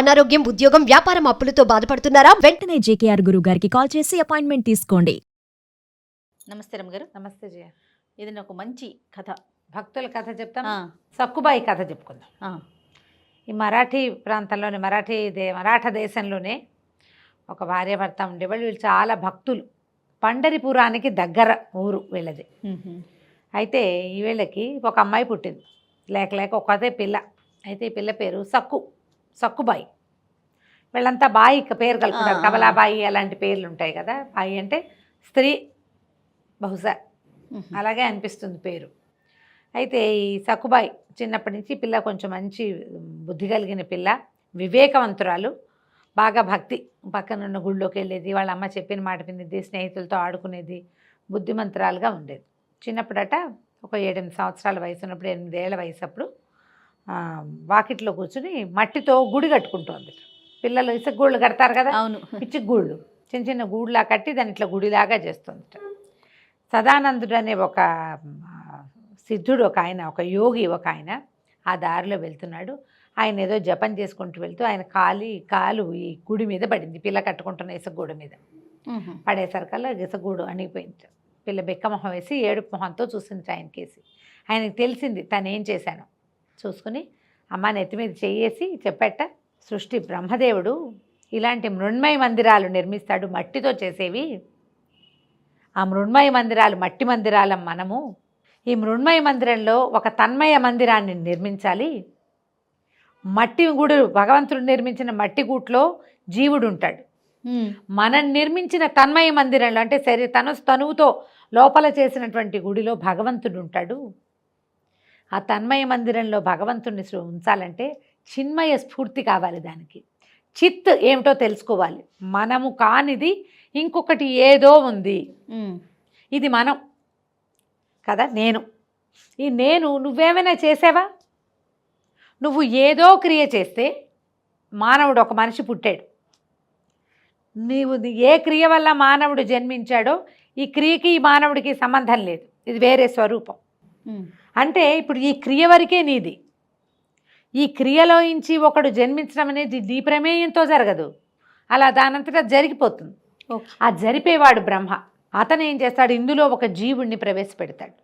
అనారోగ్యం, ఉద్యోగం, వ్యాపారం అప్పులతో బాధపడుతున్నారా? వెంటనే జేకేఆర్ గురువు గారికి కాల్ చేసి అపాయింట్మెంట్ తీసుకోండి. నమస్తే రమ్మగారు. నమస్తే జయ. ఇది నాకు మంచి కథ. భక్తుల కథ చెప్తాం. ఆ, సక్కుబాయి కథ చెప్పుకుందాం. ఆ, ఈ మరాఠీ ప్రాంతంలోని మరాఠా దేశంలోనే ఒక భార్యాభర్త ఉండేవాళ్ళు. వీళ్ళు చాలా భక్తులు. పండరిపురానికి దగ్గర ఊరు వీళ్ళది. అయితే ఈ వీళ్ళకి ఒక అమ్మాయి పుట్టింది. లేక ఒకదే పిల్ల. అయితే ఈ పిల్ల పేరు సక్కుబాయి. వీళ్ళంతా బాయి పేరు కలుపుకుంటారు. కమలాబాయి అలాంటి పేర్లు ఉంటాయి కదా. బాయి అంటే స్త్రీ, బహుశా అలాగే అనిపిస్తుంది పేరు. అయితే ఈ సక్కుబాయి చిన్నప్పటి నుంచి పిల్ల కొంచెం మంచి బుద్ధి కలిగిన పిల్ల, వివేకవంతురాలు, బాగా భక్తి. పక్కనున్న గుళ్ళోకి వెళ్ళేది, వాళ్ళ అమ్మ చెప్పిన మాట వినేది, స్నేహితులతో ఆడుకునేది, బుద్ధిమంతురాలుగా ఉండేది. చిన్నప్పుడట ఒక 7-8 సంవత్సరాల వయసు ఉన్నప్పుడు, 8 ఏళ్ల వయసు అప్పుడు వాకిట్లో కూర్చుని మట్టితో గుడి కట్టుకుంటోంది. పిల్లలు ఇసుక గూళ్ళు కడతారు కదా, అవును. పిచ్చి గూళ్ళు, చిన్న చిన్న గూడులా కట్టి దాని ఇట్లా గుడిలాగా చేస్తుంది. సదానందుడు అనే ఒక సిద్ధుడు, ఒక యోగి ఆ దారిలో వెళ్తున్నాడు. ఆయన ఏదో జపం చేసుకుంటూ వెళ్తూ ఆయన కాలు ఈ గుడి మీద పడింది. పిల్ల కట్టుకుంటున్న ఇసుగూడు మీద పడేసరికల్లా ఇసుగూడు అణిగిపోయింది. పిల్ల బెక్కమొహం వేసి ఏడుపు మొహంతో చూసింది ఆయనకేసి. ఆయనకి తెలిసింది తనేం చేశాను. చూసుకుని అమ్మ నెత్తి మీద చెయ్యేసి చెప్పేట, సృష్టి బ్రహ్మదేవుడు ఇలాంటి మృణ్మయ మందిరాలు నిర్మిస్తాడు, మట్టితో చేసేవి. ఆ మృణ్మయ మందిరాలు మట్టి మందిరాలం మనము. ఈ మృణ్మయ మందిరంలో ఒక తన్మయ మందిరాన్ని నిర్మించాలి. మట్టి గూడు, భగవంతుడు నిర్మించిన మట్టి గూట్లో జీవుడు ఉంటాడు. మనం నిర్మించిన తన్మయ మందిరంలో అంటే తనువుతో లోపల చేసినటువంటి గుడిలో భగవంతుడు ఉంటాడు. ఆ తన్మయ మందిరంలో భగవంతుడిని ఉంచాలంటే చిన్మయ స్ఫూర్తి కావాలి. దానికి చిత్ ఏమిటో తెలుసుకోవాలి. మనము కానిది ఇంకొకటి ఏదో ఉంది. ఇది మనం కదా, నేను నువ్వేమైనా చేసావా? నువ్వు ఏదో క్రియ చేస్తే మానవుడు, ఒక మనిషి పుట్టాడు. నీవు ఏ క్రియ వల్ల మానవుడు జన్మించాడో ఈ క్రియకి ఈ మానవుడికి సంబంధం లేదు. ఇది వేరే స్వరూపం. అంటే ఇప్పుడు ఈ క్రియ వరకే నీది. ఈ క్రియలోంచి ఒకడు జన్మించడం అనేది నీ ప్రమేయంతో జరగదు. అలా దానంతటా జరిగిపోతుంది. ఆ జరిపేవాడు బ్రహ్మ. అతను ఏం చేస్తాడు, ఇందులో ఒక జీవుడిని ప్రవేశపెడతాడు.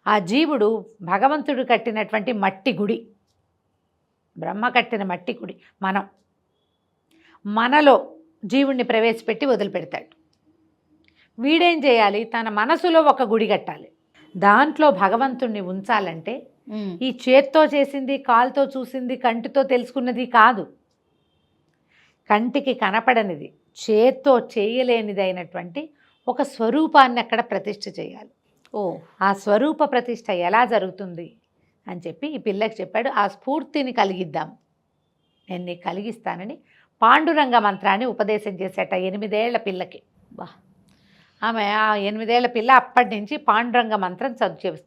ఆ జీవుడు భగవంతుడు కట్టినటువంటి మట్టి గుడి, బ్రహ్మ కట్టిన మట్టి గుడి మనలో జీవుడిని ప్రవేశపెట్టి వదిలిపెడతాడు. వీడేం చేయాలి, తన మనసులో ఒక గుడి కట్టాలి. దాంట్లో భగవంతుణ్ణి ఉంచాలంటే ఈ చేత్తో చేసింది, కాలుతో చూసింది, కంటితో తెలుసుకున్నది కాదు. కంటికి కనపడనిది, చేత్తో చేయలేనిది అయినటువంటి ఒక స్వరూపాన్ని అక్కడ ప్రతిష్ఠ చేయాలి. ఆ స్వరూప ప్రతిష్ఠ ఎలా జరుగుతుంది అని చెప్పి ఈ పిల్లకి చెప్పాడు. ఆ స్ఫూర్తిని కలిగిద్దాం, నేను నీకు కలిగిస్తానని పాండురంగ మంత్రాన్ని ఉపదేశం చేసేట 8 ఏళ్ల పిల్లకి. ఆమె ఆ 8 ఏళ్ల పిల్ల అప్పటి నుంచి పాండురంగ మంత్రం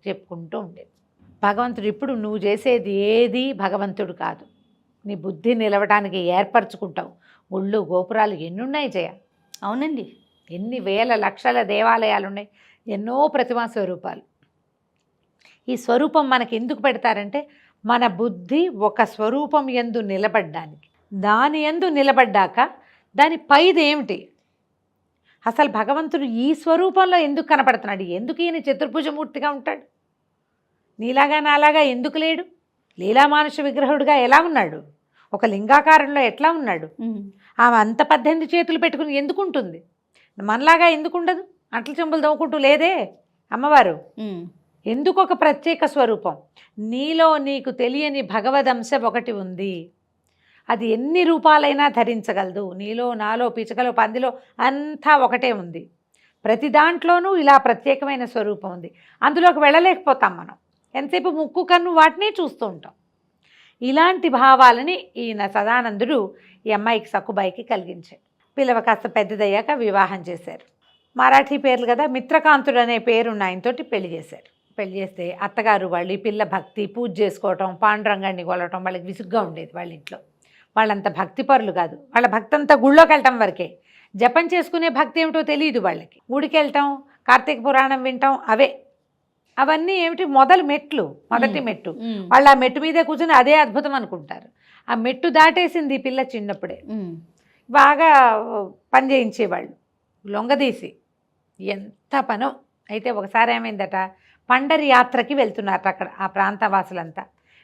చెప్పుకుంటూ ఉండేది. భగవంతుడు, ఇప్పుడు నువ్వు చేసేది ఏది భగవంతుడు కాదు, నీ బుద్ధి నిలవడానికి ఏర్పరచుకుంటావు. గుళ్ళు గోపురాలు ఎన్నున్నాయి జయ. అవునండి, ఎన్ని వేల లక్షల దేవాలయాలు ఉన్నాయి, ఎన్నో ప్రతిమా స్వరూపాలు. ఈ స్వరూపం మనకి ఎందుకు పెడతారంటే మన బుద్ధి ఒక స్వరూపం యందు నిలబడ్డానికి. దాని యందు నిలబడ్డాక దాని పైది ఏమిటి, అసలు భగవంతుడు ఈ స్వరూపంలో ఎందుకు కనపడుతున్నాడు, ఎందుకు ఈయన చతుర్భుజమూర్తిగా ఉంటాడు, నీలాగా నాలాగా ఎందుకు లేడు, లీలామానుష విగ్రహుడిగా ఎలా ఉన్నాడు, ఒక లింగాకారంలో ఎట్లా ఉన్నాడు, ఆమె అంత 18 చేతులు పెట్టుకుని ఎందుకు ఉంటుంది, మనలాగా ఎందుకు ఉండదు, అంట్ల చెంబులు తవ్వుకుంటూ లేదే అమ్మవారు. ఎందుకు ఒక ప్రత్యేక స్వరూపం. నీలో నీకు తెలియని భగవదంశ ఒకటి ఉంది, అది ఎన్ని రూపాలైనా ధరించగలదు. నీలో, నాలో, పిచకలో, పందిలో అంతా ఒకటే ఉంది. ప్రతి దాంట్లోనూ ఇలా ప్రత్యేకమైన స్వరూపం ఉంది. అందులోకి వెళ్ళలేకపోతాం మనం. ఎంతసేపు ముక్కు కన్ను వాటినే చూస్తూ ఉంటాం. ఇలాంటి భావాలని ఈయన సదానందుడు ఈ అమ్మాయికి సక్కుబాయికి కలిగించాడు. పిల్లవ కాస్త పెద్దదయ్యాక వివాహం చేశారు. మరాఠీ పేర్లు కదా, మిత్రకాంతుడు అనే పేరున్న ఆయనతోటి పెళ్లి చేశారు. పెళ్లి చేస్తే అత్తగారు వాళ్ళు ఈ పిల్ల భక్తి, పూజ చేసుకోవటం, పాండురంగాన్ని కొలవటం వాళ్ళకి విసుగ్గా ఉండేది. వాళ్ళ ఇంట్లో వాళ్ళంత భక్తిపరులు కాదు. వాళ్ళ భక్తి అంతా గుళ్ళోకి వెళ్ళటం వరకే. జపం చేసుకునే భక్తి ఏమిటో తెలియదు వాళ్ళకి. గుడికి వెళ్ళటం, కార్తీక పురాణం వినటం, అవన్నీ ఏమిటి మొదటి మెట్టు. వాళ్ళ ఆ మెట్టు మీదే కూర్చొని అదే అద్భుతం అనుకుంటారు. ఆ మెట్టు దాటేసింది ఈ పిల్ల చిన్నప్పుడే. ఉమ్. బాగా పని చేయించేవాళ్ళు లొంగదీసి, ఎంత పనో. అయితే ఒకసారి ఏమైందట, పండరి యాత్రకి వెళ్తున్నారు అక్కడ ఆ ప్రాంత వాసులంతా.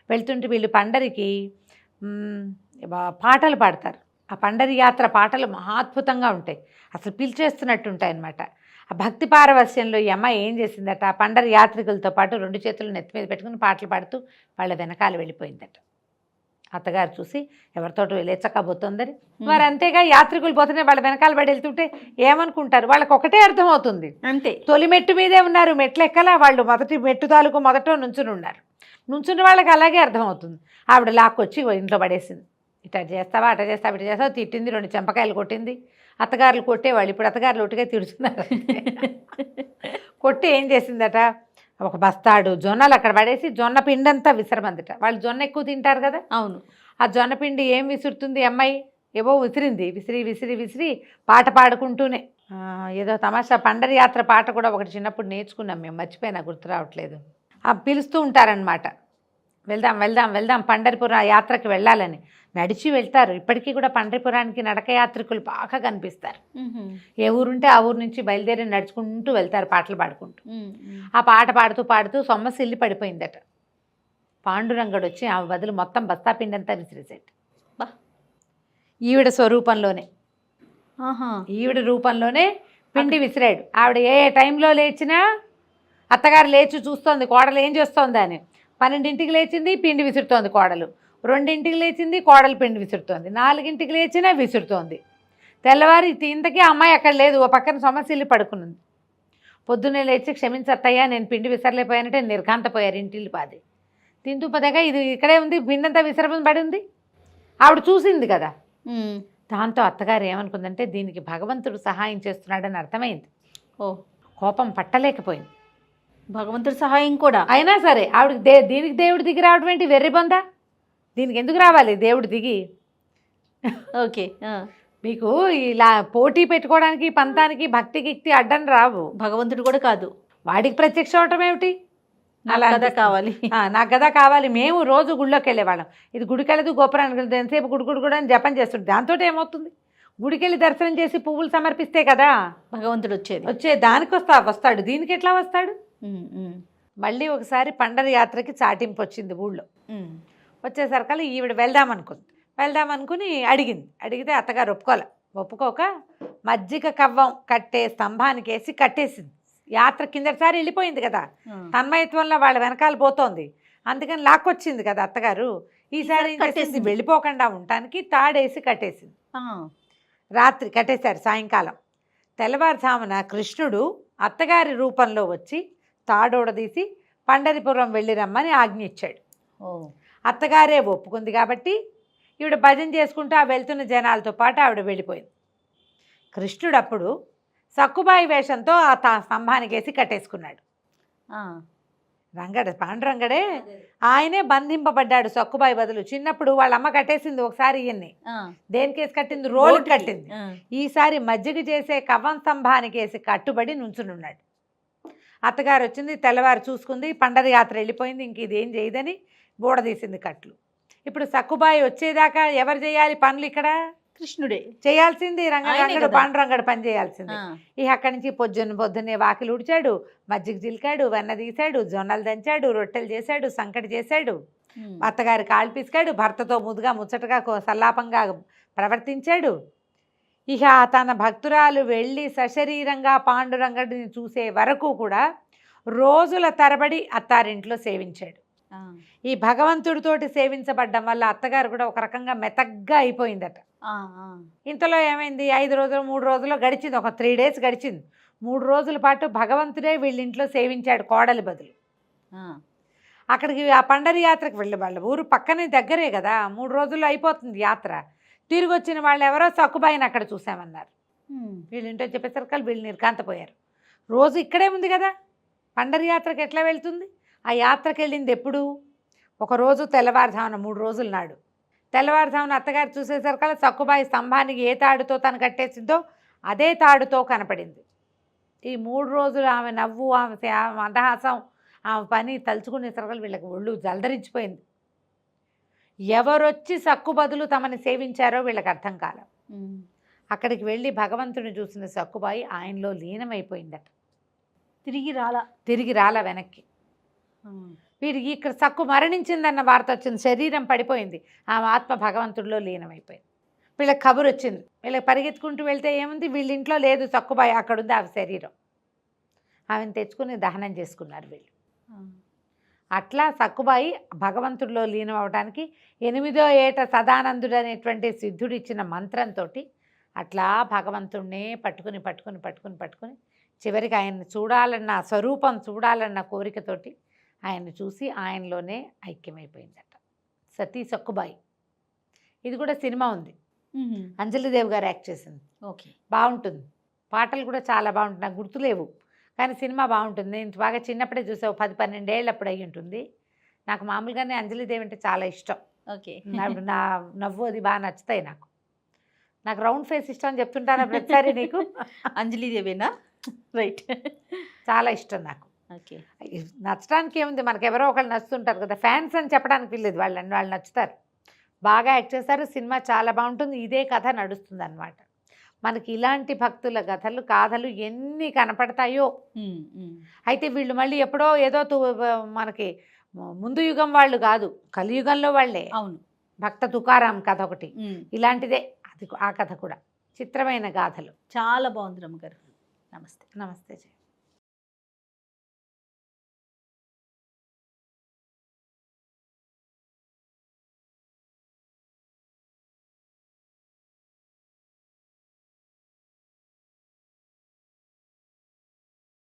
వెళ్తుంటే వీళ్ళు పండరికి పాటలు పాడతారు. ఆ పండరి యాత్ర పాటలు మహాద్భుతంగా ఉంటాయి, అసలు పిలిచేస్తున్నట్టు ఉంటాయి అన్నమాట. ఆ భక్తి పారవస్యంలో ఈ అమ్మాయి ఏం చేసిందట, ఆ పండరి యాత్రికులతో పాటు 2 చేతులు నెత్తి మీద పెట్టుకుని పాటలు పాడుతూ వాళ్ళ వెనకాల వెళ్ళిపోయిందట. అత్తగారు చూసి ఎవరితోటి లేచకపోతుందని, మరి అంతేగా యాత్రికులు పోతేనే వాళ్ళ వెనకాల పడి వెళ్తుంటే ఏమనుకుంటారు, వాళ్ళకి ఒకటే అర్థమవుతుంది, అంతే. తొలి మెట్టు మీదే ఉన్నారు, మెట్లు ఎక్కలా, వాళ్ళు మొదటి మెట్టు తాలూకు మొదట నుంచుని ఉన్నారు. నుంచున్న వాళ్ళకి అలాగే అర్థమవుతుంది. ఆవిడ లాక్కొచ్చి ఇంట్లో పడేసింది. ఇట్లా చేస్తావా, అట్లా చేస్తావా, ఇట్లా చేస్తావా, తిట్టింది, 2 చెంపకాయలు కొట్టింది. అత్తగారులు కొట్టేవాళ్ళు, ఇప్పుడు అత్తగారులు ఒట్టుగా తిడుతున్నారు. కొట్టి ఏం చేసిందట, ఒక బస్తాడు జొన్నలు అక్కడ పడేసి జొన్న పిండంతా విసరమందిట. వాళ్ళు జొన్న ఎక్కువ తింటారు కదా. అవును. ఆ జొన్న పిండి ఏం విసురుతుంది అమ్మాయి, ఏవో విసిరింది. విసిరి విసిరి విసిరి పాట పాడుకుంటూనే ఏదో తమాషా పండరి యాత్ర పాట కూడా ఒకటి చిన్నప్పుడు నేర్చుకున్నాం మేము, మర్చిపోయినా, గుర్తు రావట్లేదు. పిలుస్తూ ఉంటారనమాట, వెళ్దాం వెళ్దాం వెళ్దాం పండరిపురం యాత్రకి వెళ్ళాలని. నడిచి వెళ్తారు. ఇప్పటికీ కూడా పండరిపురానికి నడక యాత్రికులు బాగా కనిపిస్తారు. ఏ ఊరుంటే ఆ ఊరు నుంచి బయలుదేరి నడుచుకుంటూ వెళ్తారు పాటలు పాడుకుంటూ. ఆ పాట పాడుతూ పాడుతూ సొమ్మసిల్లి పడిపోయిందట. పాండురంగడు వచ్చి ఆమె బదులు మొత్తం బస్తా పిండంతా విసిరేసాడు. ఈవిడ స్వరూపంలోనే, ఈవిడ రూపంలోనే పిండి విసిరాడు. ఆవిడ ఏ టైంలో లేచినా అత్తగారు లేచి చూస్తోంది కోడలు ఏం చేస్తోంది అని. 12ంటికి లేచింది, పిండి విసురుతోంది కోడలు. 2ంటికి లేచింది, కోడలు పిండి విసురుతోంది. 4ంటికి లేచినా విసురుతోంది. తెల్లవారి ఇంతకీ అమ్మాయి అక్కడ లేదు, ఓ పక్కన సమస్యలు పడుకున్నది. పొద్దున్నే లేచి క్షమించత్తయ్యా నేను పిండి విసరలేకపోయానంటే నిర్ఘాంతపోయారు ఇంటిల్లి పాది. తింటూ పదగా ఇది ఇక్కడే ఉంది, పిండంతా విసరమని పడి ఉంది. ఆవిడ చూసింది కదా. దాంతో అత్తగారు ఏమనుకుందంటే దీనికి భగవంతుడు సహాయం చేస్తున్నాడని అర్థమైంది. కోపం పట్టలేకపోయింది. భగవంతుడి సహాయం కూడా అయినా సరే ఆవిడకి దీనికి దేవుడు దిగి రావడం ఏంటి, వెర్రిబొందా, దీనికి ఎందుకు రావాలి దేవుడు దిగి? ఓకే. మీకు ఇలా పోటీ పెట్టుకోవడానికి పంతానికి భక్తి గిక్తి అడ్డం రావు. భగవంతుడు కూడా కాదు, వాడికి ప్రత్యక్ష అవటం ఏమిటి, అలా కదా కావాలి, నాకు కదా కావాలి. మేము రోజు గుడిలోకి వెళ్ళేవాళ్ళం. ఇది గుడికి వెళ్ళదు గోపురానికి వెళ్ళదు, ఎంతసేపు గుడి కూడా అని జపం చేస్తుంది. దాంతో ఏమవుతుంది, గుడికి వెళ్ళి దర్శనం చేసి పువ్వులు సమర్పిస్తే కదా భగవంతుడు వచ్చే దానికి వస్తాడు. దీనికి ఎట్లా వస్తాడు? మళ్ళీ ఒకసారి పండరి యాత్రకి చాటింపు వచ్చింది ఊళ్ళో. వచ్చేసరికల్లా ఈవిడ వెళ్దామనుకుని అడిగితే అత్తగారు ఒప్పుకోక మజ్జిగ కవ్వం కట్టే స్తంభానికి వేసి కట్టేసింది. యాత్ర కిందటిసారి వెళ్ళిపోయింది కదా, తన్మయత్వంలో వాళ్ళ వెనకాల పోతోంది, అందుకని లాక్కొచ్చింది కదా అత్తగారు. ఈసారి కట్టేసింది, వెళ్ళిపోకుండా ఉండటానికి తాడేసి కట్టేసింది. రాత్రి కట్టేశారు. సాయంకాలం తెల్లవారుజామున కృష్ణుడు అత్తగారి రూపంలో వచ్చి తాడోడదీసి పండరిపురం వెళ్ళి రమ్మని ఆజ్ఞ ఇచ్చాడు. అత్తగారే ఒప్పుకుంది కాబట్టి ఈవిడ భజన చేసుకుంటూ ఆ వెళ్తున్న జనాలతో పాటు ఆవిడ వెళ్ళిపోయింది. కృష్ణుడు అప్పుడు సక్కుబాయి వేషంతో ఆ స్తంభానికి వేసి కట్టేసుకున్నాడు. పాండురంగడే ఆయనే బంధింపబడ్డాడు సక్కుబాయి బదులు. చిన్నప్పుడు వాళ్ళ అమ్మ కట్టేసింది ఒకసారి ఈయన్ని. దేనికేసి కట్టింది, రోడ్డు కట్టింది. ఈసారి మజ్జిగ చేసే కవ్వం స్తంభానికి వేసి కట్టుబడి నుంచునున్నాడు. అత్తగారు వచ్చింది, తెల్లవారు చూసుకుంది, పండరి యాత్ర వెళ్ళిపోయింది, ఇంక ఇదేం చేయదని బూడదీసింది కట్లు. ఇప్పుడు సక్కుబాయి వచ్చేదాకా ఎవరు చేయాలి పనులు? ఇక్కడ కృష్ణుడే చేయాల్సింది. రంగడు పాండురంగడు పని చేయాల్సింది. ఇక అక్కడి నుంచి పొద్దున్నే వాకిలు ఉడిచాడు, మజ్జిగ చిలికాడు, వెన్న తీశాడు, జొన్నలు దంచాడు, రొట్టెలు చేశాడు, సంకటి చేశాడు, అత్తగారి కాళ్ళు పిసికాడు, భర్తతో ముచ్చటగా సల్లాపంగా ప్రవర్తించాడు. ఇక తన భక్తురాలు వెళ్ళి సశరీరంగా పాండురంగడిని చూసే వరకు కూడా రోజుల తరబడి అత్తారింట్లో సేవించాడు. ఈ భగవంతుడితోటి సేవించబడ్డం వల్ల అత్తగారు కూడా ఒక రకంగా మెతగ్గా అయిపోయిందట. ఇంతలో ఏమైంది, 5 రోజులు 3 రోజులు గడిచింది, ఒక 3 days గడిచింది. 3 రోజుల పాటు భగవంతుడే వీళ్ళింట్లో సేవించాడు కోడలి బదులు. అక్కడికి ఆ పండరి యాత్రకు వెళ్ళి వాళ్ళ ఊరు పక్కనే దగ్గరే కదా, 3 రోజుల్లో అయిపోతుంది యాత్ర. తిరిగి వచ్చిన వాళ్ళు ఎవరో సక్కుబాయిని అక్కడ చూసామన్నారు. వీళ్ళింటో చెప్పేసరికి వీళ్ళు నిర్ఘాంతపోయారు. రోజు ఇక్కడే ఉంది కదా, పండరి యాత్రకు ఎట్లా వెళ్తుంది? ఆ యాత్రకు వెళ్ళింది ఎప్పుడు? ఒకరోజు తెల్లవారుజామున 3 రోజుల నాడు తెల్లవారుజామున అత్తగారు చూసేసరికల్లా సక్కుబాయి స్తంభానికి ఏ తాడుతో తను కట్టేసిందో అదే తాడుతో కనపడింది. ఈ 3 రోజులు ఆమె నవ్వు, ఆమె మందహాసం, ఆమె పని తలుచుకునేసరికల్లా వీళ్ళకి ఒళ్ళు జలదరించిపోయింది. ఎవరొచ్చి సక్కుబదులు తమని సేవించారో వీళ్ళకి అర్థం కాల. అక్కడికి వెళ్ళి భగవంతుని చూసిన సక్కుబాయి ఆయనలో లీనమైపోయిందట. తిరిగి రాల వెనక్కి. వీడికి ఇక్కడ సక్కు మరణించిందన్న వార్త వచ్చింది, శరీరం పడిపోయింది, ఆమె ఆత్మ భగవంతుడిలో లీనమైపోయింది. వీళ్ళకి కబురు వచ్చింది. వీళ్ళకి పరిగెత్తుకుంటూ వెళ్తే ఏముంది, వీళ్ళ ఇంట్లో లేదు సక్కుబాయి, అక్కడుంది ఆమె శరీరం. ఆమెను తెచ్చుకుని దహనం చేసుకున్నారు వీళ్ళు. అట్లా సక్కుబాయి భగవంతుడిలో లీనం అవడానికి 8వ ఏట సదానందుడు అనేటువంటి సిద్ధుడు ఇచ్చిన మంత్రంతో అట్లా భగవంతుడినే పట్టుకుని పట్టుకుని పట్టుకుని పట్టుకుని చివరికి ఆయన్ని చూడాలన్న, స్వరూపం చూడాలన్న కోరికతోటి ఆయన్ని చూసి ఆయనలోనే ఐక్యమైపోయిందట సతీ సక్కుబాయి. ఇది కూడా సినిమా ఉంది, అంజలిదేవి గారు యాక్ట్ చేసింది. ఓకే, బాగుంటుంది, పాటలు కూడా చాలా బాగుంటుంది. నాకు గుర్తులేవు కానీ సినిమా బాగుంటుంది. నేను బాగా చిన్నప్పుడే చూసావు, 10-12 ఏళ్ళు అప్పుడు అయ్యి ఉంటుంది. నాకు మామూలుగానే అంజలిదేవి అంటే చాలా ఇష్టం. ఓకే, నా నవ్వు అది బాగా నచ్చుతాయి నాకు. నాకు రౌండ్ ఫేస్ ఇష్టం అని చెప్తుంటాను ప్రతిసారి నీకు. అంజలిదేవేనా? రైట్, చాలా ఇష్టం నాకు. ఓకే, నచ్చడానికి ఏముంది, మనకు ఎవరో ఒకళ్ళు నచ్చుతుంటారు కదా, ఫ్యాన్స్ అని చెప్పడానికి వీల్లేదు, వాళ్ళు నచ్చుతారు, బాగా యాక్ట్ చేస్తారు, సినిమా చాలా బాగుంటుంది. ఇదే కథ నడుస్తుంది అన్నమాట. మనకి ఇలాంటి భక్తుల గాథలు ఎన్ని కనపడతాయో. అయితే వీళ్ళు మళ్ళీ ఎప్పుడో ఏదో మనకి ముందు యుగం వాళ్ళు కాదు, కలియుగంలో వాళ్ళే. అవును, భక్త తుకారాం కథ ఒకటి ఇలాంటిదే, అది ఆ కథ కూడా చిత్రమైన గాథలు. చాలా బాగుంది రమ్మగారు. నమస్తే. నమస్తే.